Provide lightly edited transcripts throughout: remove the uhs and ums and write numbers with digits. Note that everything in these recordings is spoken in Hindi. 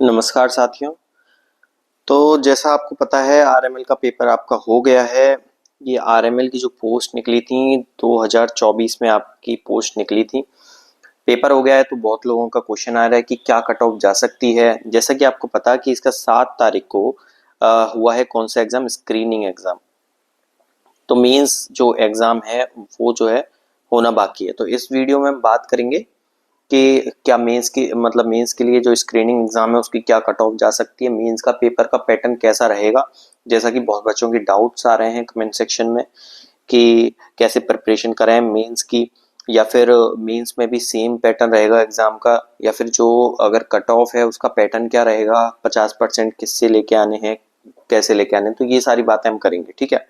नमस्कार साथियों। तो जैसा आपको पता है आरएमएल का पेपर आपका हो गया है। ये आरएमएल की जो पोस्ट निकली थी 2024 में आपकी पोस्ट निकली थी। पेपर हो गया है तो बहुत लोगों का क्वेश्चन आ रहा है कि क्या कट ऑफ जा सकती है। जैसा कि आपको पता है कि इसका 7 तारीख को हुआ है कौन सा एग्जाम, स्क्रीनिंग एग्जाम। तो मेंस जो एग्जाम है वो जो है होना बाकी है। तो इस वीडियो में हम बात करेंगे कि क्या मेंस की मतलब मेंस के लिए जो स्क्रीनिंग एग्जाम है उसकी क्या कट ऑफ जा सकती है, मेंस का पेपर का पैटर्न कैसा रहेगा। जैसा कि बहुत बच्चों की डाउट्स आ रहे हैं कमेंट सेक्शन में कि कैसे प्रिपरेशन करें मेंस की, या फिर मेंस में भी सेम पैटर्न रहेगा एग्जाम का, या फिर जो अगर कट ऑफ है उसका पैटर्न क्या रहेगा, 50% किससे लेके आने हैं, कैसे लेके आने हैं। तो ये सारी बातें हम करेंगे, ठीक है।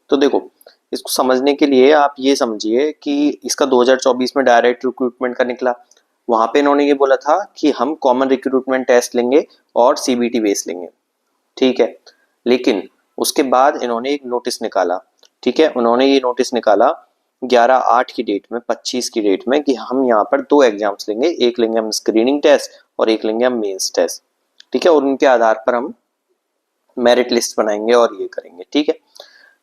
तो देखो, इसको समझने के लिए आप ये समझिए कि इसका 2024 में डायरेक्ट रिक्रूटमेंट का निकला। वहां पे इन्होंने ये बोला था कि हम कॉमन रिक्रूटमेंट टेस्ट लेंगे और सीबीटी बेस लेंगे, ठीक है। लेकिन उसके बाद इन्होंने एक नोटिस निकाला, ठीक है। उन्होंने ये नोटिस निकाला 11/8 की डेट में, 25 की डेट में, कि हम यहाँ पर 2 एग्जाम्स लेंगे, एक लेंगे हम स्क्रीनिंग टेस्ट और एक लेंगे हम मेंस टेस्ट, ठीक है। और उनके आधार पर हम मेरिट लिस्ट बनाएंगे और ये करेंगे, ठीक है।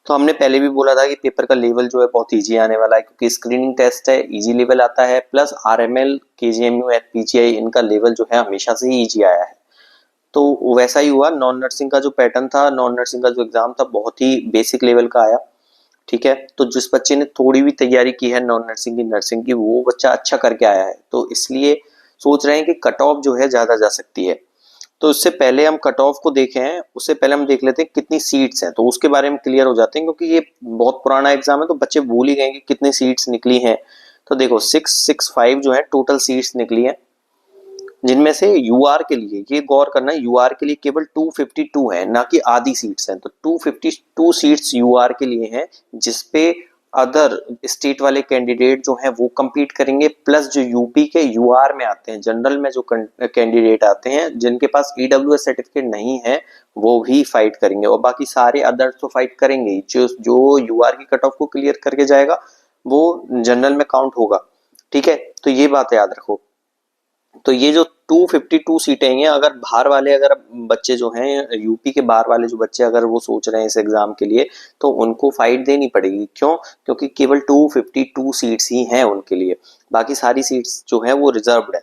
तो हमने पहले भी बोला था कि पेपर का लेवल जो है बहुत इजी आने वाला है, क्योंकि स्क्रीनिंग टेस्ट है, इजी लेवल आता है, प्लस आरएमएल, केजीएमयू, एफपीजीआई इनका लेवल जो है हमेशा से ही इजी आया है। तो वैसा ही हुआ। नॉन नर्सिंग का जो पैटर्न था, नॉन नर्सिंग का जो एग्जाम था, बहुत ही बेसिक लेवल का आया, ठीक है। तो जिस बच्चे ने थोड़ी भी तैयारी की है नॉन नर्सिंग की, नर्सिंग की, वो बच्चा अच्छा करके आया है। तो इसलिए सोच रहे हैं कि कट ऑफ जो है ज्यादा जा सकती है। तो इससे पहले हम कट ऑफ को देखें, उससे पहले हम देख लेते हैं कितनी सीट्स हैं, तो उसके बारे में क्लियर हो जाते हैं, क्योंकि ये बहुत पुराना एग्जाम है तो बच्चे भूल ही गए कि कितनी सीट्स निकली हैं। तो देखो 665 जो है टोटल सीट्स निकली हैं, जिनमें से यूआर के लिए, ये गौर करना है, यूआर के लिए केवल 252 है, ना कि आधी सीट्स हैं। तो 252 सीट्स यूआर के लिए हैं, जिसपे अदर स्टेट वाले कैंडिडेट जो हैं वो compete करेंगे, प्लस जो यूपी के यूआर में आते हैं, जनरल में जो कैंडिडेट आते हैं जिनके पास ईडब्ल्यूएस सर्टिफिकेट नहीं है, वो भी फाइट करेंगे। और बाकी सारे अदर्स तो फाइट करेंगे ही। जो यूआर की कट ऑफ को क्लियर करके जाएगा वो जनरल में काउंट होगा, ठीक है। तो ये बात याद रखो। तो ये जो 252 सीटें हैं, अगर बाहर वाले, अगर बच्चे जो हैं यूपी के बाहर वाले जो बच्चे, अगर वो सोच रहे हैं इस एग्जाम के लिए, तो उनको फाइट देनी पड़ेगी। क्यों? क्योंकि केवल 252 सीट्स ही हैं उनके लिए, बाकी सारी सीट्स जो है वो रिजर्व्ड है।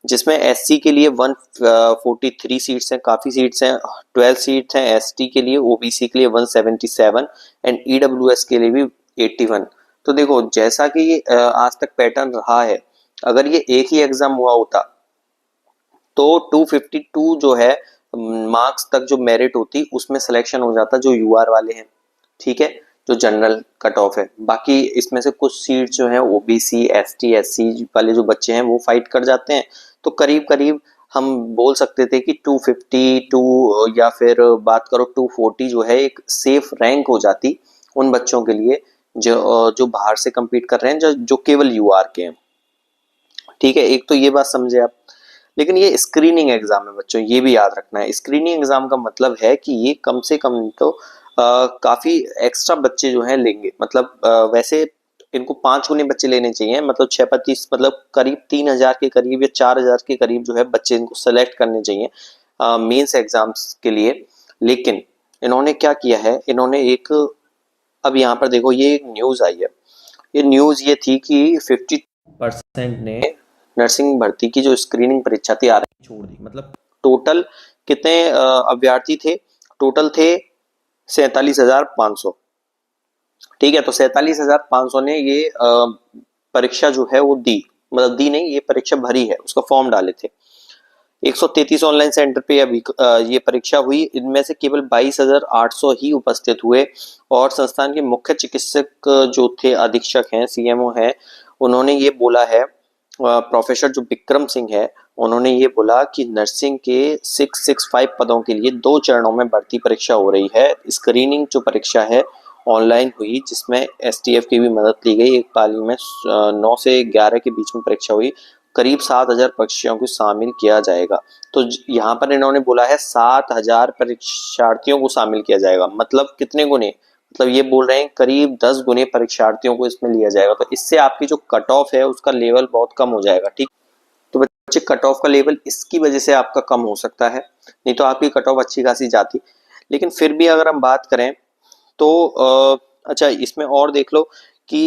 जिसमें एससी के लिए 143 सीट्स हैं, काफी सीट्स हैं। 12 सीट्स हैं एसटी के लिए, ओबीसी के लिए 177 एंड ईडब्ल्यूएस के लिए भी 81। तो देखो, जैसा कि आज तक पैटर्न रहा है, अगर ये एक ही एग्जाम हुआ होता तो 252 जो है मार्क्स तक जो मेरिट होती उसमें सिलेक्शन हो जाता जो यूआर वाले हैं, ठीक है, जो जनरल कट ऑफ है। बाकी इसमें से कुछ सीट जो है ओबीसी, एसटी, एससी वाले जो बच्चे हैं वो फाइट कर जाते हैं। तो करीब करीब हम बोल सकते थे कि 252 या फिर बात करो 240 जो है एक सेफ रैंक हो जाती उन बच्चों के लिए जो बाहर से compete कर रहे हैं, जो केवल यूआर के हैं, ठीक है। एक तो ये बात समझे आप। लेकिन ये स्क्रीनिंग एग्जाम है बच्चों, ये भी याद रखना है। स्क्रीनिंग एग्जाम का मतलब है कि ये कम से कम तो काफी एक्स्ट्रा बच्चे जो हैं लेंगे। मतलब वैसे इनको 5 गुने बच्चे लेने चाहिए, मतलब 6 25, मतलब करीब 3,000 के करीब या 4,000 के करीब जो है बच्चे इनको सेलेक्ट करने चाहिए मेंस एग्जाम्स के लिए। लेकिन इन्होंने क्या किया है, इन्होंने एक, अब यहाँ पर देखो ये एक न्यूज आई है। ये न्यूज ये थी कि 50% ने नर्सिंग भर्ती की जो स्क्रीनिंग परीक्षा थी आरआई छोड़ दी। मतलब टोटल कितने अभ्यर्थी थे? टोटल थे 47,500, ठीक है। तो 47,500 ने ये परीक्षा जो है वो दी, मतलब दी नहीं, ये परीक्षा भरी है, उसका फॉर्म डाले थे। 133 ऑनलाइन सेंटर पे अभी ये परीक्षा हुई। इनमें से केवल 22,800 ही उपस्थित हुए। और संस्थान के मुख्य चिकित्सक जो थे, अधीक्षक हैं, सीएमओ हैं, उन्होंने ये बोला है, प्रोफेसर जो विक्रम सिंह है, उन्होंने ये बोला कि नर्सिंग के 665 पदों के लिए 2 चरणों में भर्ती परीक्षा हो रही है। स्क्रीनिंग जो परीक्षा है ऑनलाइन हुई, जिसमें एसटीएफ की भी मदद ली गई। एक पाली में 9 से 11 के बीच में परीक्षा हुई। करीब 7,000 परीक्षाओं को शामिल किया जाएगा। तो यहाँ पर इन्होंने बोला है 7,000 परीक्षार्थियों को शामिल किया जाएगा। मतलब कितने गुने? मतलब ये बोल रहे हैं करीब 10 गुने परीक्षार्थियों को इसमें लिया जाएगा। तो इससे आपकी जो कट ऑफ है उसका लेवल बहुत कम हो जाएगा, ठीक। तो बच्चे कट ऑफ का लेवल इसकी वजह से आपका कम हो सकता है, नहीं तो आपकी कट ऑफ अच्छी खासी जाती। लेकिन फिर भी अगर हम बात करें तो अच्छा इसमें और देख लो कि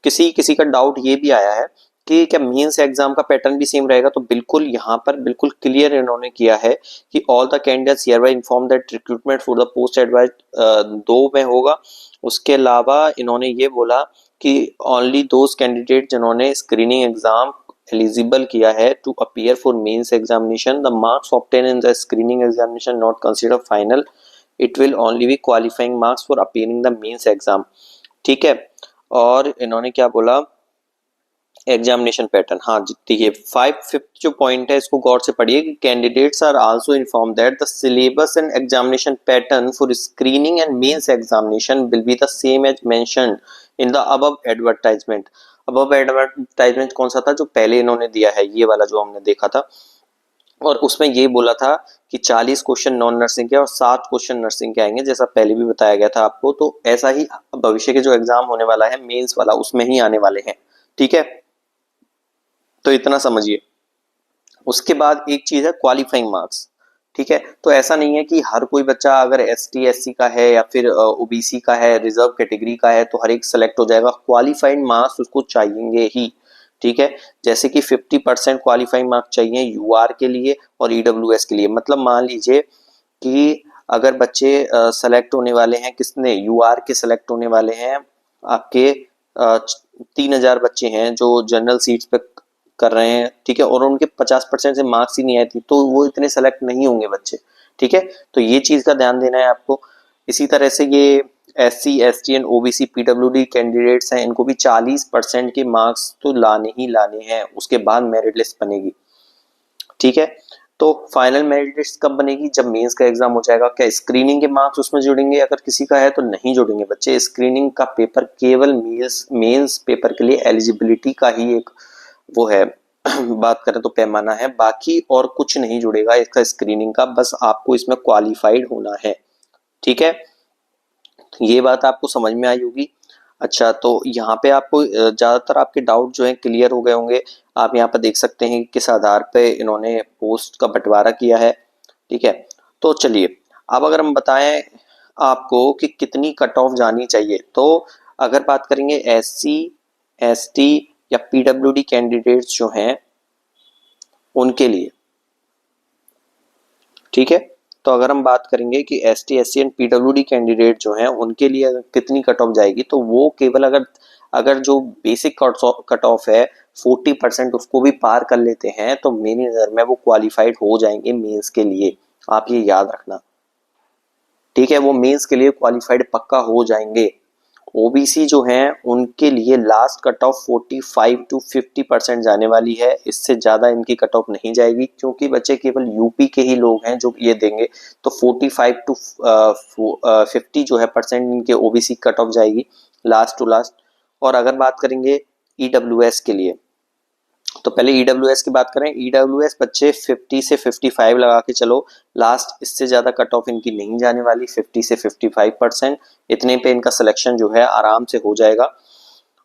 किसी किसी का डाउट ये भी आया है कि क्या मेंस एग्जाम का पैटर्न भी सेम रहेगा। तो बिल्कुल यहाँ पर बिल्कुल क्लियर इन्होंने किया है कि all the candidates hereby inform that recruitment for the post advise 2 में होगा। उसके अलावा इन्होंने ये बोला कि ओनली दोज कैंडिडेट जिन्होंने स्क्रीनिंग एग्जाम एलिजिबल किया है to appear for mains examination, the marks obtain in the screening examination not consider final, it will only be qualifying marks for appearing the mains exam. ठीक है, और इन्होंने क्या बोला एग्जामिनेशन पैटर्न। हाँ देखिए 5 जो पॉइंट है इसको गौर से पढ़िए कि candidates are also inform that the syllabus and examination pattern for screening and mains examination will be the same as mentioned in the above advertisement. Above advertisement कौन सा था, जो पहले इन्होंने दिया है, ये वाला जो हमने देखा था, और उसमें ये बोला था कि 40 क्वेश्चन नॉन नर्सिंग के और 7 क्वेश्चन नर्सिंग के आएंगे, जैसा पहले भी बताया गया था आपको। तो ऐसा ही भविष्य के जो एग्जाम होने वाला है मेंस वाला, उसमें ही आने वाले हैं। ठीक है, तो इतना समझिए। उसके बाद एक चीज है क्वालिफाइंग मार्क्स। ठीक है, तो ऐसा नहीं है कि हर कोई बच्चा अगर ST SC का है या फिर OBC का है, रिजर्व कैटेगरी का है, तो हर एक सेलेक्ट हो जाएगा। क्वालिफाइड मार्क्स उसको चाहिए ही। ठीक है, जैसे कि 50% क्वालिफाइंग मार्क्स चाहिए UR के लिए और EWS के लिए। मतलब मान लीजिए कि अगर बच्चे सेलेक्ट होने वाले हैं, किसने, UR के सेलेक्ट होने वाले हैं आपके 3000 बच्चे हैं जो जनरल सीट्स पे कर रहे हैं। ठीक है, और उनके 50% से मार्क्स ही नहीं आए थे, तो वो इतने सेलेक्ट नहीं होंगे बच्चे। ठीक है, तो ये चीज का ध्यान देना है आपको। इसी तरह से ये SC ST and OBC PWD candidates हैं, इनको भी 40% के मार्क्स तो लाने ही लाने हैं, उसके बाद मेरिट लिस्ट बनेगी। ठीक है, तो फाइनल मेरिट लिस्ट कब बनेगी, जब मेंस का एग्जाम हो जाएगा। क्या स्क्रीनिंग के मार्क्स उसमें जुड़ेंगे अगर किसी का है, तो नहीं जुड़ेंगे बच्चे। स्क्रीनिंग का पेपर केवल मेंस पेपर के लिए एलिजिबिलिटी का ही एक वो है बात करें तो पैमाना है, बाकी और कुछ नहीं जुड़ेगा इसका स्क्रीनिंग का, बस आपको इसमें क्वालिफाइड होना है। ठीक है, ये बात आपको समझ में आई होगी। अच्छा, तो यहाँ पे आपको ज्यादातर आपके डाउट जो है क्लियर हो गए होंगे। आप यहाँ पर देख सकते हैं किस आधार पे इन्होंने पोस्ट का बंटवारा किया है। ठीक है, तो चलिए अब अगर हम बताएं आपको कि कितनी कट ऑफ जानी चाहिए, तो अगर बात करेंगे SC ST या PWD कैंडिडेट्स जो हैं उनके लिए। ठीक है, तो अगर हम बात करेंगे कि ST SC and PWD candidate जो हैं उनके लिए कितनी कट ऑफ जाएगी, तो वो केवल अगर जो बेसिक कट ऑफ है 40% उसको भी पार कर लेते हैं, तो मेरी नजर में वो क्वालिफाइड हो जाएंगे मेंस के लिए। आप ये याद रखना। ठीक है, वो मेंस के लिए क्वालिफाइड पक्का हो जाएंगे। OBC जो हैं उनके लिए लास्ट कट ऑफ 45 to 50% जाने वाली है, इससे ज़्यादा इनकी कट ऑफ नहीं जाएगी, क्योंकि बच्चे केवल यूपी के ही लोग हैं जो ये देंगे। तो 45 to 50 जो है परसेंट इनके OBC कट ऑफ जाएगी लास्ट टू लास्ट। और अगर बात करेंगे EWS के लिए, तो पहले EWS की बात करें। EWS बच्चे 50 से 55 लगा के चलो, लास्ट इससे ज्यादा कट ऑफ इनकी नहीं जाने वाली, 50 से 55%। इतने पे इनका सिलेक्शन जो है आराम से हो जाएगा।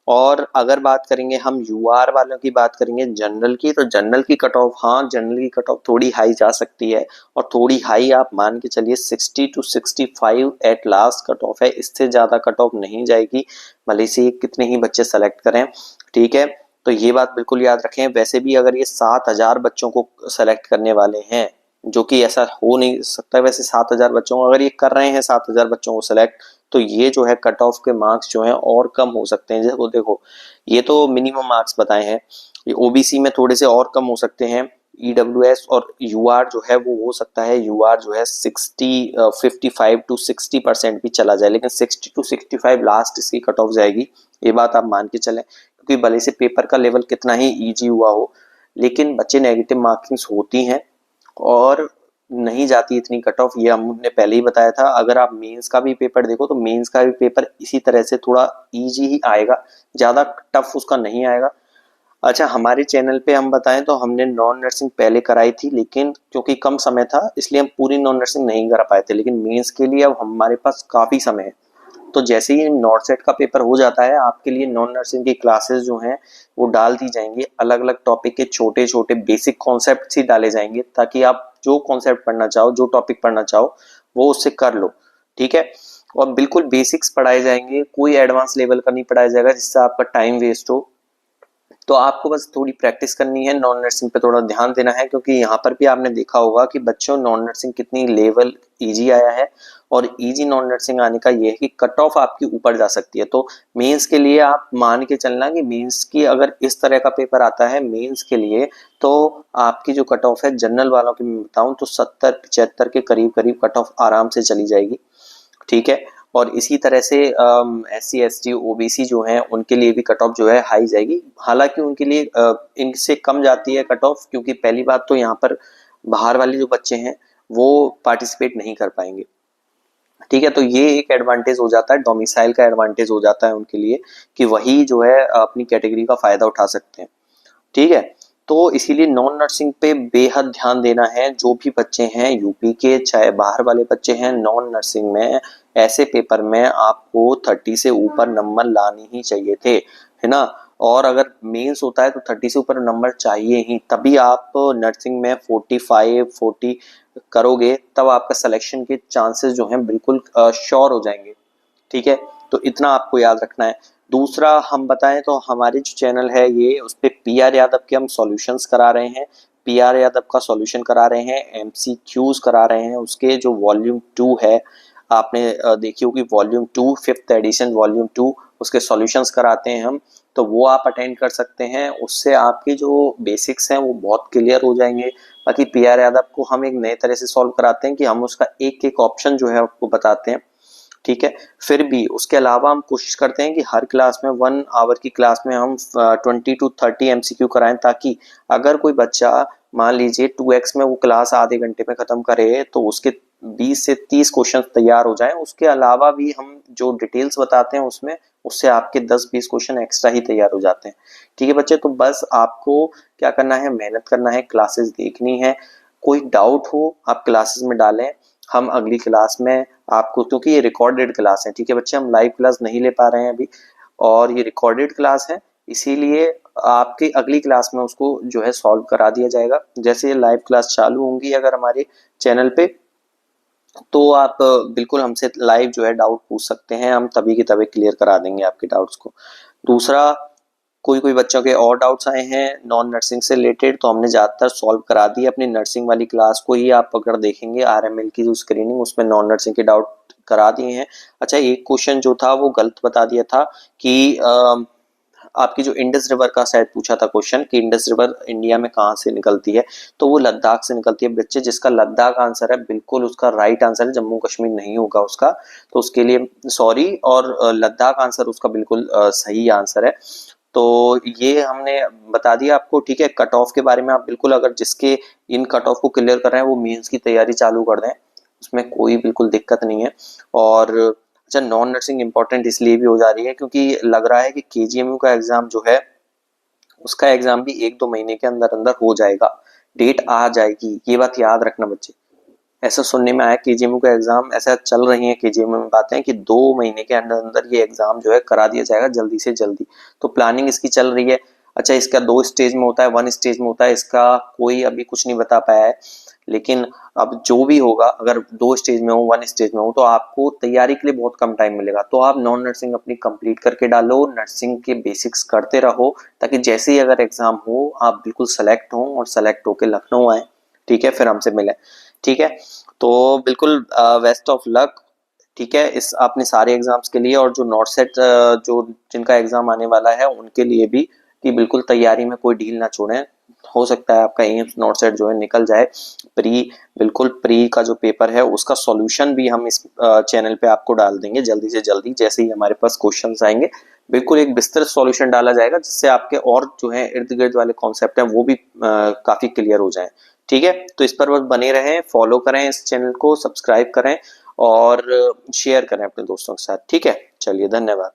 और अगर बात करेंगे हम UR वालों की बात करेंगे जनरल की, तो जनरल की कट ऑफ, हाँ जनरल की कट ऑफ थोड़ी हाई जा सकती है, और थोड़ी हाई आप मान के चलिए 60 to 65 at last cut off है, इससे ज्यादा कट ऑफ नहीं जाएगी, भले से कितने ही बच्चे सेलेक्ट करें। ठीक है, तो ये बात बिल्कुल याद रखें। वैसे भी अगर ये 7000 बच्चों को सेलेक्ट करने वाले हैं, जो कि ऐसा हो नहीं सकता, वैसे 7000 बच्चों को अगर ये कर रहे हैं 7000 बच्चों को सेलेक्ट, तो ये जो है कट ऑफ के मार्क्स जो हैं और कम हो सकते हैं। जैसे देखो ये तो मिनिमम मार्क्स बताए हैं, ये OBC में थोड़े से और कम हो सकते हैं। EWS और UR जो है वो हो सकता है UR जो है 55 to 60% भी चला जाए, लेकिन 60 to 65 लास्ट इसकी कट ऑफ जाएगी, ये बात आप मान के चलें। क्योंकि भले से पेपर का लेवल कितना ही इजी हुआ हो, लेकिन बच्चे नेगेटिव मार्किंग्स होती हैं और नहीं जाती इतनी कट ऑफ, ये हमने पहले ही बताया था। अगर आप मेंस का भी पेपर देखो तो मेंस का भी पेपर इसी तरह से थोड़ा इजी ही आएगा, ज्यादा टफ उसका नहीं आएगा। अच्छा, हमारे चैनल पे हम बताएं तो हमने नॉन नर्सिंग पहले कराई थी, लेकिन क्योंकि कम समय था इसलिए हम पूरी नॉन नर्सिंग नहीं करा पाए थे, लेकिन मेंस के लिए अब हमारे पास काफी समय है, तो जैसे ही नॉर्थ सेट का पेपर हो जाता है आपके लिए नॉन नर्सिंग की क्लासेस जो हैं वो डाल दी जाएंगी। अलग अलग टॉपिक के छोटे छोटे बेसिक कॉन्सेप्ट ही डाले जाएंगे ताकि आप जो कॉन्सेप्ट पढ़ना चाहो, जो टॉपिक पढ़ना चाहो वो उससे कर लो, ठीक है। और बिल्कुल बेसिक्स पढ़ाए जाएंगे, कोई एडवांस लेवल का नहीं पढ़ाया जाएगा जिससे आपका टाइम वेस्ट हो। तो आपको बस थोड़ी प्रैक्टिस करनी है, नॉन नर्सिंग पे थोड़ा ध्यान देना है, क्योंकि यहाँ पर भी आपने देखा होगा कि बच्चों नॉन नर्सिंग कितनी लेवल इजी आया है। और इजी नॉन नर्सिंग आने का ये है कि कट ऑफ आपकी ऊपर जा सकती है। तो मेंस के लिए आप मान के चलना कि मेंस की अगर इस तरह का पेपर आता है मेंस के लिए, तो आपकी जो कट ऑफ है जनरल वालों की मैं बताऊं तो 70-75 के करीब करीब कट ऑफ आराम से चली जाएगी, ठीक है। और इसी तरह से SC ST OBC जो हैं उनके लिए भी कट ऑफ जो है हाई जाएगी। हालांकि उनके लिए इनसे कम जाती है कट ऑफ, क्योंकि पहली बात तो यहाँ पर बाहर वाले जो बच्चे हैं वो पार्टिसिपेट नहीं कर पाएंगे, ठीक है। तो ये एक एडवांटेज हो जाता है, डोमिसाइल का एडवांटेज हो जाता है उनके लिए कि वही जो है अपनी कैटेगरी का फायदा उठा सकते हैं, ठीक है। तो इसीलिए नॉन नर्सिंग पे बेहद ध्यान देना है। जो भी बच्चे हैं यूपी के चाहे बाहर वाले बच्चे हैं, नॉन नर्सिंग में ऐसे पेपर में आपको 30 से ऊपर नंबर लाने ही चाहिए थे, है ना। और अगर मेंस होता है तो 30 से ऊपर नंबर चाहिए ही, तभी आप नर्सिंग में 45-40 करोगे, तब आपका सिलेक्शन के चांसेस जो हैं बिल्कुल श्योर हो जाएंगे, ठीक है। तो इतना आपको याद रखना है। दूसरा हम बताएं तो हमारे जो चैनल है ये उस पे PR यादव के हम सॉल्यूशंस करा रहे हैं, PR यादव का सॉल्यूशन करा रहे हैं, MCQs करा रहे हैं। उसके जो वॉल्यूम 2 है आपने देखी होगी, वॉल्यूम 2 5th एडिशन वॉल्यूम 2, उसके सॉल्यूशंस कराते हैं हम। तो वो आप अटेंड कर सकते हैं, उससे आपके जो बेसिक्स हैं वो बहुत क्लियर हो जाएंगे। बाकी PR यादव को हम एक नए तरह से सॉल्व कराते हैं कि हम उसका एक एक ऑप्शन जो है आपको बताते हैं, ठीक है। फिर भी उसके अलावा हम कोशिश करते हैं कि हर क्लास में 1 आवर की क्लास में हम 20 to 30 MCQ कराएं, ताकि अगर कोई बच्चा मान लीजिए 2x में वो क्लास आधे घंटे में खत्म करे तो उसके 20 से 30 क्वेश्चन तैयार हो जाएं। उसके अलावा भी हम जो डिटेल्स बताते हैं उसमें उससे आपके 10-20 क्वेश्चन एक्स्ट्रा ही तैयार हो जाते हैं, ठीक है बच्चे। तो बस आपको क्या करना है, मेहनत करना है, क्लासेस देखनी है। कोई डाउट हो आप क्लासेस में डालें, हम अगली क्लास में आपको, क्योंकि ये रिकॉर्डेड क्लास है, ठीक है बच्चे, हम लाइव क्लास नहीं ले पा रहे हैं अभी, और ये रिकॉर्डेड क्लास है, इसीलिए आपकी अगली क्लास में उसको जो है सॉल्व करा दिया जाएगा। जैसे ये लाइव क्लास चालू होंगी अगर हमारे चैनल पे, तो आप बिल्कुल हमसे लाइव जो है डाउट पूछ सकते हैं, हम तभी के तभी क्लियर करा देंगे आपके डाउट्स को। दूसरा, कोई कोई बच्चों के और डाउट्स आए हैं नॉन नर्सिंग से रिलेटेड, तो हमने ज़्यादातर सॉल्व करा दिए अपनी नर्सिंग वाली क्लास को ही। आप अगर देखेंगे RML की जो स्क्रीनिंग उसमें नॉन नर्सिंग के डाउट करा दिए हैं। अच्छा, एक क्वेश्चन जो था वो गलत बता दिया था कि आपकी जो इंडस रिवर का शायद पूछा था क्वेश्चन कि इंडस रिवर इंडिया में कहाँ से निकलती है, तो वो लद्दाख से निकलती है बच्चे। जिसका लद्दाख आंसर है बिल्कुल उसका राइट आंसर है, जम्मू कश्मीर नहीं होगा उसका, तो उसके लिए सॉरी। और लद्दाख आंसर उसका बिल्कुल सही आंसर है। तो ये हमने बता दिया आपको, ठीक है। कट ऑफ के बारे में आप बिल्कुल, अगर जिसके इन कट ऑफ को क्लियर कर रहे हैं वो मेंस की तैयारी चालू कर दें, उसमें कोई बिल्कुल दिक्कत नहीं है। और अच्छा, नॉन नर्सिंग इंपॉर्टेंट इसलिए भी हो जा रही है क्योंकि लग रहा है कि KGMU का एग्जाम जो है उसका एग्जाम भी 1-2 महीने के अंदर अंदर हो जाएगा, डेट आ जाएगी, ये बात याद रखना बच्चे। ऐसा सुनने में आया KGMU का एग्जाम, ऐसा चल रही है KGMU में बातें कि 2 महीने के अंदर अंदर ये एग्जाम जो है करा दिया जाएगा जल्दी से जल्दी। तो प्लानिंग इसकी चल रही है। अच्छा, इसका 2 स्टेज में होता है, 1 स्टेज में होता है, इसका कोई अभी कुछ नहीं बता पाया है। लेकिन अब जो भी होगा, अगर 2 स्टेज में हो 1 स्टेज में हो, तो आपको तैयारी के लिए बहुत कम टाइम मिलेगा। तो आप नॉन नर्सिंग अपनी कंप्लीट करके डालो, नर्सिंग के बेसिक्स करते रहो, ताकि जैसे ही अगर एग्जाम हो आप बिल्कुल सेलेक्ट हो और सेलेक्ट होकर लखनऊ आए, ठीक है, फिर हमसे मिले, ठीक है। तो बिल्कुल बेस्ट ऑफ लक, ठीक है, इस अपने सारे एग्जाम्स के लिए। और जो नॉर्थ सेट जो जिनका एग्जाम आने वाला है उनके लिए भी, कि बिल्कुल तैयारी में कोई ढील ना छोड़ें। हो सकता है आपका एम्स नॉर्थ सेट जो है निकल जाए। बिल्कुल प्री का जो पेपर है उसका सॉल्यूशन भी हम इस चैनल पे आपको डाल देंगे जल्दी से जल्दी, जैसे ही हमारे पास क्वेश्चंस आएंगे बिल्कुल एक विस्तृत सॉल्यूशन डाला जाएगा, जिससे आपके और जो है इर्द गिर्द वाले कॉन्सेप्ट हैं वो भी काफी क्लियर हो जाएं, ठीक है। तो इस पर बस बने रहें, फॉलो करें इस चैनल को, सब्सक्राइब करें और शेयर करें अपने दोस्तों के साथ, ठीक है। चलिए, धन्यवाद।